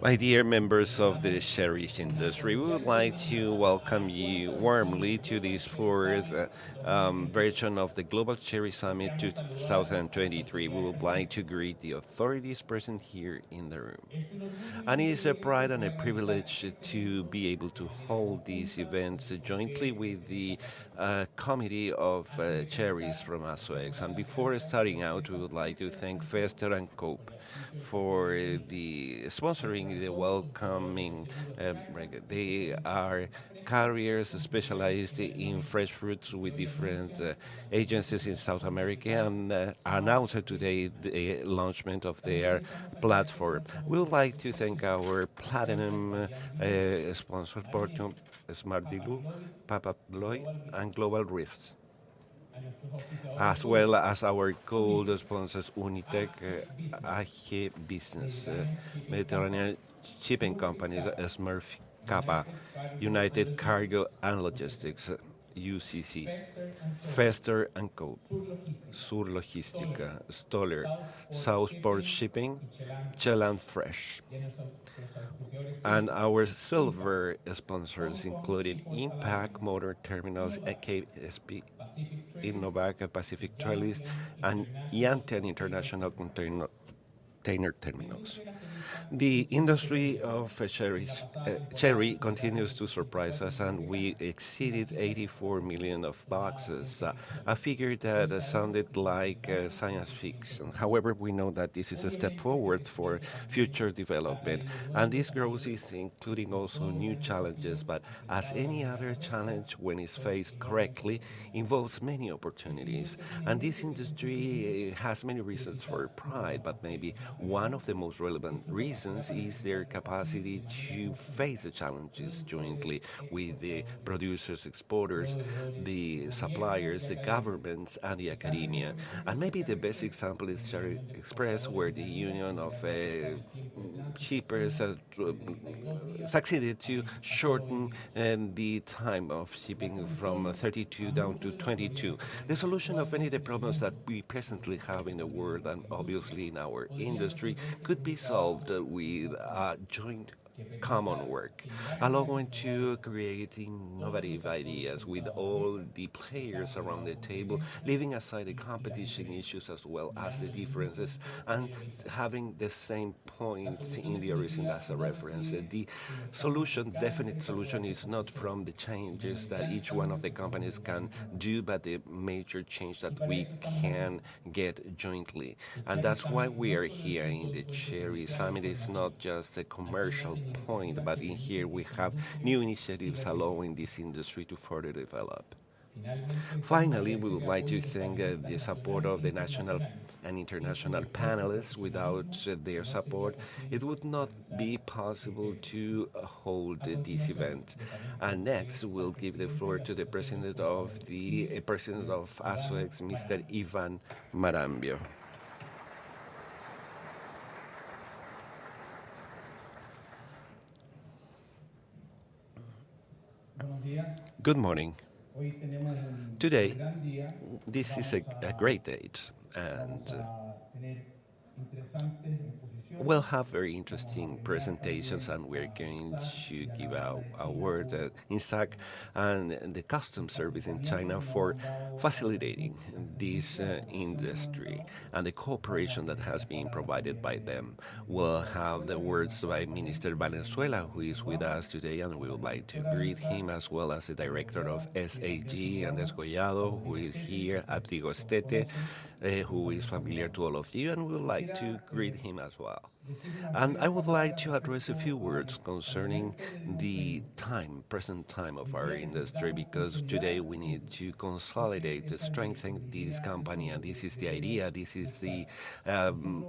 My dear members of the cherry industry, we would like to welcome you warmly to this fourth version of the Global Cherry Summit 2023. We would like to greet the authorities present here in the room. And it is a pride and a privilege to be able to hold these events jointly with the committee of cherries from ASOEX. And before starting out, we would like to thank Fester and Cope for the sponsoring, the welcoming. They are carriers specialized in fresh fruits with different agencies in South America and announced today the launchment of their platform. We would like to thank our platinum sponsor, Portium, Smart Dilu, Papa Lloyd, and Global Rifts, as well as our gold sponsors Unitec, AG Business, Mediterranean Shipping Companies, Smurf Kappa, United Cargo and Logistics, UCC, Fester and Co., Sur Logística, Stoller, Southport Shipping, Chelan Fresh, and our silver sponsors included Impact Motor Terminals, AKSP, Innovac, Pacific Trellis, and Yantian International Container Terminals. The industry of cherry continues to surprise us, and we exceeded 84 million of boxes, a figure that sounded like science fiction. However, we know that this is a step forward for future development, and this growth is including also new challenges. But as any other challenge, when it's faced correctly, involves many opportunities. And this industry has many reasons for pride, but maybe one of the most relevant reasons is their capacity to face the challenges jointly with the producers, exporters, the suppliers, the governments, and the academia. And maybe the best example is Cherry Express, where the union of shippers succeeded to shorten the time of shipping from 32 down to 22. The solution of many of the problems that we presently have in the world and obviously in our industry could be solved with joint common work, allowing to create innovative ideas with all the players around the table, leaving aside the competition issues as well as the differences, and having the same point in the origin as a reference. The solution, definite solution, is not from the changes that each one of the companies can do, but the major change that we can get jointly. And that's why we are here in the Cherry Summit. It's not just a commercial point, but in here we have new initiatives allowing this industry to further develop. Finally, we would like to thank the support of the national and international panelists. Without their support, it would not be possible to hold this event. And next, we'll give the floor to the president of ASOEX, Mr. Ivan Marambio. Good morning. Today, this is a great date, and we'll have very interesting presentations, and we're going to give out award INSAC and the Customs Service in China for facilitating this industry and the cooperation that has been provided by them. We'll have the words by Minister Valenzuela, who is with us today, and we would like to greet him, as well as the director of SAG, Andres Collado, who is here, Abdigo Estete, who is familiar to all of you, and we would like to greet him as well. And I would like to address a few words concerning the time, present time of our industry, because today we need to consolidate, to strengthen this company, and this is the idea, this is the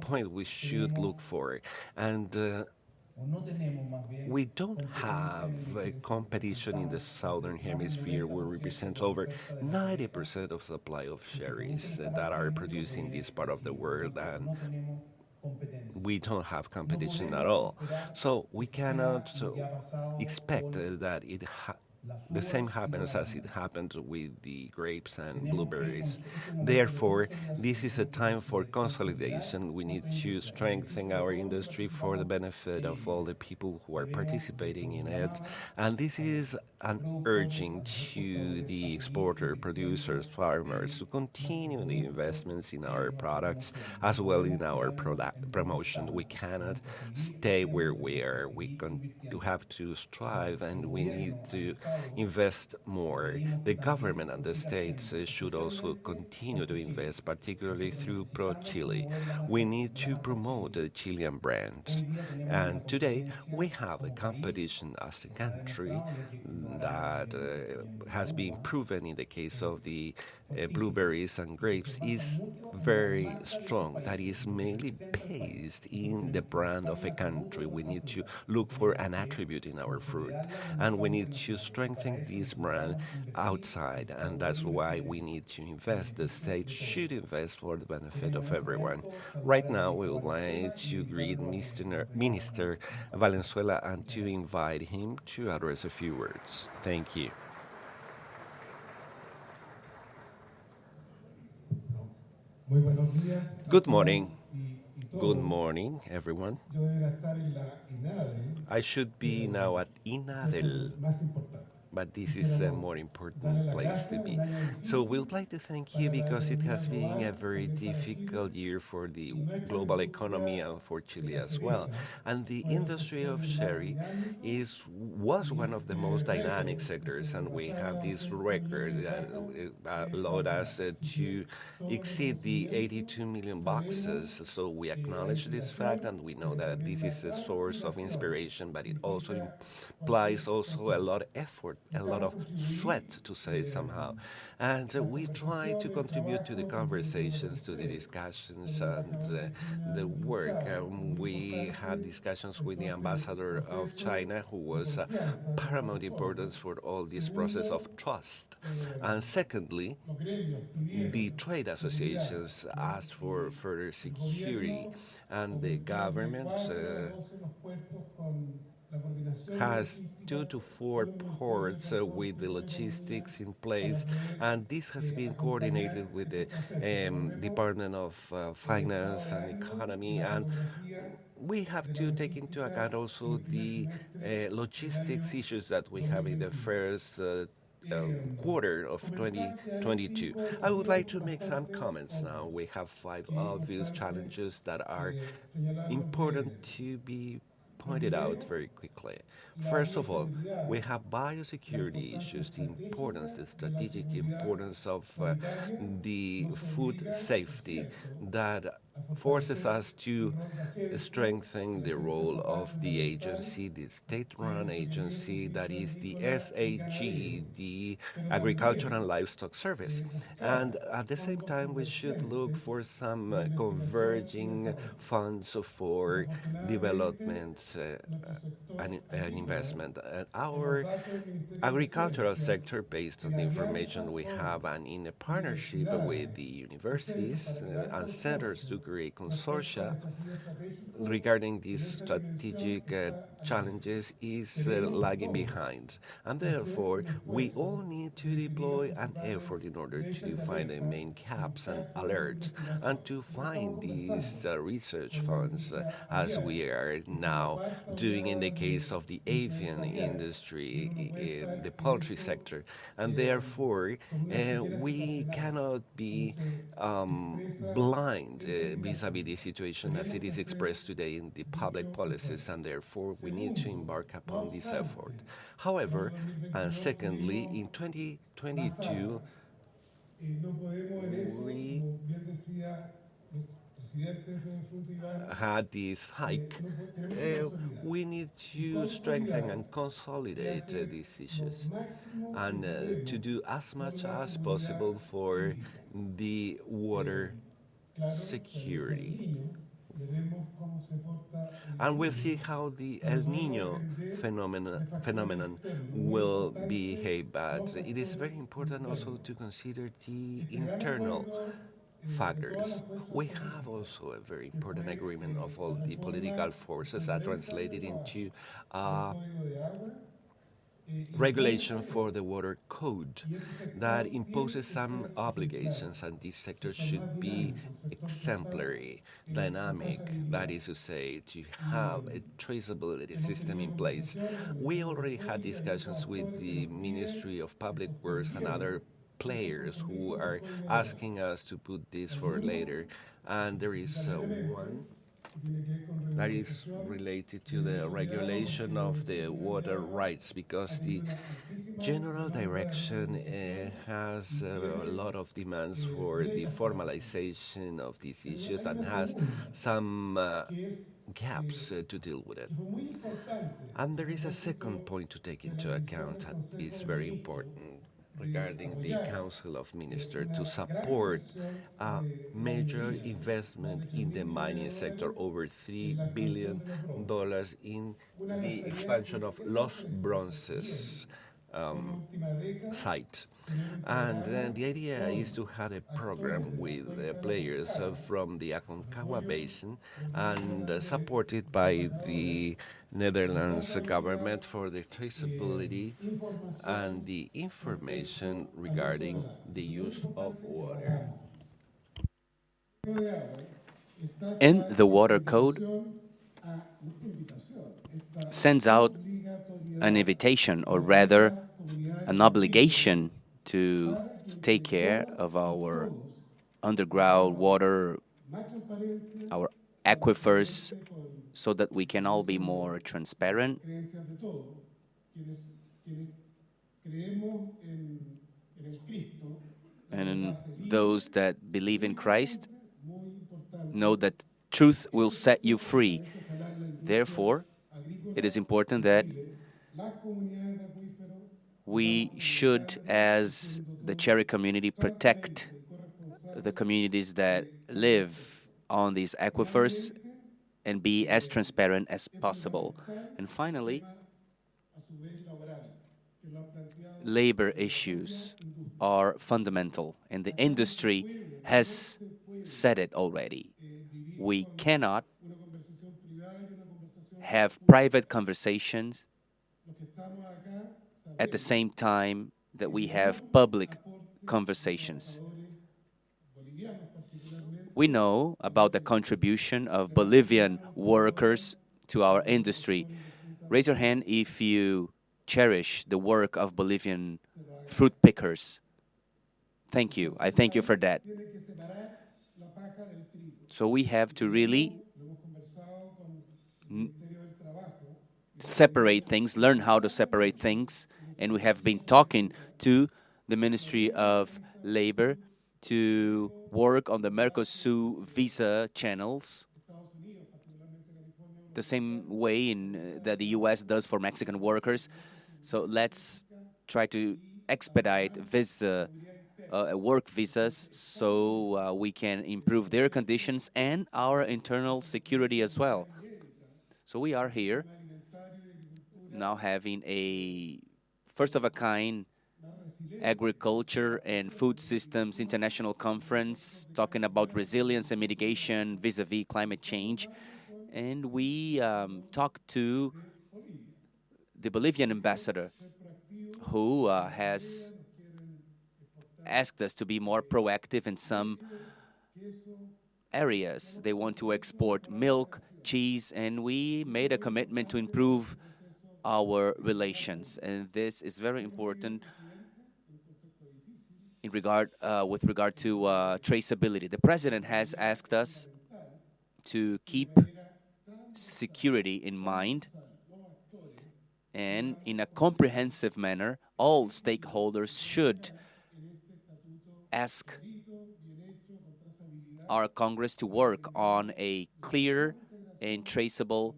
point we should look for. And we don't have a competition in the southern hemisphere where we represent over 90% of supply of cherries that are produced in this part of the world, and we don't have competition at all. So we cannot expect that The same happens as it happened with the grapes and blueberries. Therefore, this is a time for consolidation. We need to strengthen our industry for the benefit of all the people who are participating in it. And this is an urging to the exporter, producers, farmers to continue the investments in our products as well in our product promotion. We cannot stay where we are. We have to strive and we need to invest more. The government and the states should also continue to invest, particularly through Pro Chile. We need to promote the Chilean brand. And today we have a competition as a country that has been proven in the case of the blueberries and grapes is very strong. That is mainly based in the brand of a country. We need to look for an attribute in our fruit, and we need to strengthen this brand outside, and that's why we need to invest. The state should invest for the benefit of everyone. Right now, we would like to greet Minister Valenzuela and to invite him to address a few words. Thank you. Muy buenos días a Good todas morning. y Good todos. morning, everyone. Yo debería estar en la INADE, I should be pero now at esto INADEL, es más importante. but this is a Quisiéramos more darle important las place to gracias, un be. año So we difícil would like to thank you para la because it economía has been a global, very también para Chile, difficult year for the y nuestra global economy industria and for de Chile la as well. cereza, And the uno de los industry of sectores más sherry dinámicos was one y of the tiene most dynamic récord de sectors, and we have sobrepasar las this 30 millones record de that cajas allowed us fabricadas. Así que to todo exceed the reconocimiento 82 million sabemos boxes. So we la acknowledge this fact, inspiración, and we know pero that también this la is a source of transpiración inspiration, but que it also implica cualquier implies also a proceso. lot of effort, a lot Buscamos of contribuir sweat, to say it somehow. And la we try to conversación, el contribute to the trabajo en torno a lo que conversations, to the sucede con discussions, el and embajador de China the en work. Chad. Es muy We had importante discussions en with the todo este ambassador of proceso China, who de was confianza para paramount con todos. importance for all this process of Segundo, trust. eh, And secondly, los gremios the pidieron trade seguridad, associations ¿ya? asked for Y further el security, gobierno and the aumentó de government 4 a 12 los puertos con la coordinación has two logística to con four el Ministerio de ports with Transporte the y de Economía logistics in para place, poder and this has been acompañar coordinated with este the proceso. Como vemos, Department of el estado Finance de and ánimo y Economy, la and cartografía we have de la to take into logística account also el primer the trimestre del logistics año issues that we have in the 2021. first Eh, quarter of Comentar que hay 2022. 5 I would like desafíos to make some bastante comments now. obvios We have five que es obvious importante challenges that are señalarlos important brevemente. to be Lo pointed out primero, very quickly. la First of all, bioseguridad, we have la biosecurity importancia issues, the importance, estratégica the de la strategic seguridad importance of sanitaria the nos food obligan, por safety cierto, that a forces fortalecer us el to rol de agencia, strengthen la the Agencia role Estatal of the Fundamental agency, the de state-run Abastecimiento y agency that Producción is the Agrícola y SAG, Ganadero, the pero Agriculture también and Livestock Service. buscar And at the same fondos time, we should look convergentes for some de investigación y converging desarrollo. funds for Desafortunadamente, development nuestro sector and agrícola, investment. en los Our datos del Ministerio de agricultural Ciencias, sector, based on en the alianza information we con have and in a partnership with universidades the y centros universities para crear and centers to consorcios create respecto a consortia desafíos estratégicos, regarding en these esa dimensión strategic está ayudando. challenges is Tenemos lagging todos behind. And que hacer therefore, un we esfuerzo all need to de definir los deploy an principales effort in order to brechas de define the alerta main y caps and buscar fondos de alerts and investigación. to Ya estamos find these conversando research con la funds industria as aviar, we are y como now parte doing in the obligada case of the de avian defensa aviar, industry, uno no puede in the estar en poultry eso sector. And eh, therefore, con una ceguera we situacional, cannot como be se expresa blind en vis-a-vis comunicación. the situation as Tenemos it que is hacer expressed today in the public dicho policies, esfuerzo. and therefore we need to Segundo, embark no upon this effort. obstante, el año However, and 2022 secondly, tuvimos in más 2022, agua. No podemos en eso, we como bien decía el presidente de Fruta Iván, had this hike. tenemos que consolidar. We need Y to strengthen and consolidar y consolidate hacer these lo issues máximo que and to podemos do as por much la as seguridad possible for hídrica. the water Claro, tenemos el security. niño, veremos cómo se porta el And we'll niño, see how the pero El no podemos Nino depender de factores phenomenon externos. Muy will importante behave, but los it is very factores important also internos. to consider the Este gran internal acuerdo de todas las factors. fuerzas We have políticas also a very que important fue agreement of all la the reforma political del forces Código that de translated Agua, into del Código de Agua, regulation for the water code that imposes some obligations, and this sector should be exemplary, dynamic, that is to say, to have a traceability system in place. We already had discussions with the Ministry of Public Works and other players who are asking us to put this for later, and there is one that is related to the regulation of the water rights, because the general direction has a lot of demands for the formalization of these issues and has some gaps to deal with it. And there is a second point to take into account that is very important regarding the Council of Ministers to support a major investment in the mining sector, over $3 billion in the expansion of Los Bronces site. And the idea is to have a program with players from the Aconcagua Basin and supported by the Netherlands government for the traceability and the information regarding the use of water. And the Water Code sends out an invitation, or rather, an obligation to take care of our underground water, our aquifers, so that we can all be more transparent. And those that believe in Christ know that truth will set you free. Therefore, it is important that we should, as the Cherry community, protect the communities that live on these aquifers and be as transparent as possible. And finally, labor issues are fundamental, and the industry has said it already. We cannot have private conversations at the same time that we have public conversations. We know about the contribution of Bolivian workers to our industry. Raise your hand if you cherish the work of Bolivian fruit pickers. Thank you. I thank you for that. So we have to really separate things, learn how to separate things, and we have been talking to the Ministry of Labor to work on the Mercosur visa channels, the same way that the U.S. does for Mexican workers. So let's try to expedite work visas so we can improve their conditions and our internal security as well. So we are here now having a first-of-a-kind agriculture and food systems international conference talking about resilience and mitigation vis-a-vis climate change. And we talked to the Bolivian ambassador, who has asked us to be more proactive in some areas. They want to export milk, cheese, and we made a commitment to improve our relations. And this is very important in with regard to traceability. The president has asked us to keep security in mind, and in a comprehensive manner, all stakeholders should ask our Congress to work on a clear and traceable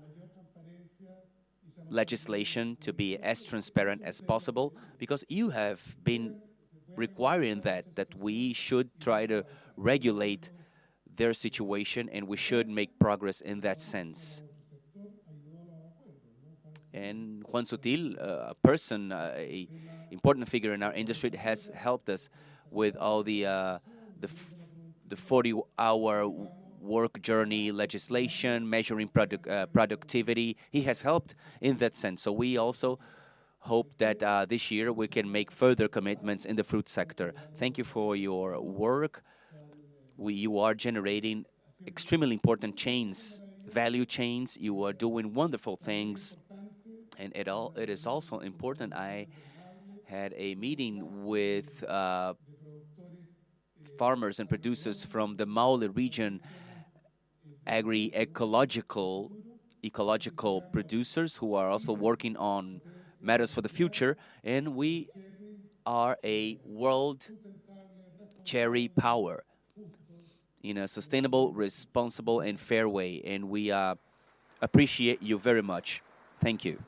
legislation to be as transparent as possible, because you have been requiring that we should try to regulate their situation, and we should make progress in that sense. And Juan Sutil, a person, a important figure in our industry, has helped us with all the 40-hour work journey legislation, measuring productivity. He has helped in that sense. So we also hope that this year we can make further commitments in the fruit sector. Thank you for your work. You are generating extremely important chains, value chains. You are doing wonderful things, and it is also important. I had a meeting with farmers and producers from the Maule region, ecological producers who are also working on matters for the future, and we are a world cherry power in a sustainable, responsible, and fair way. And we appreciate you very much. Thank you.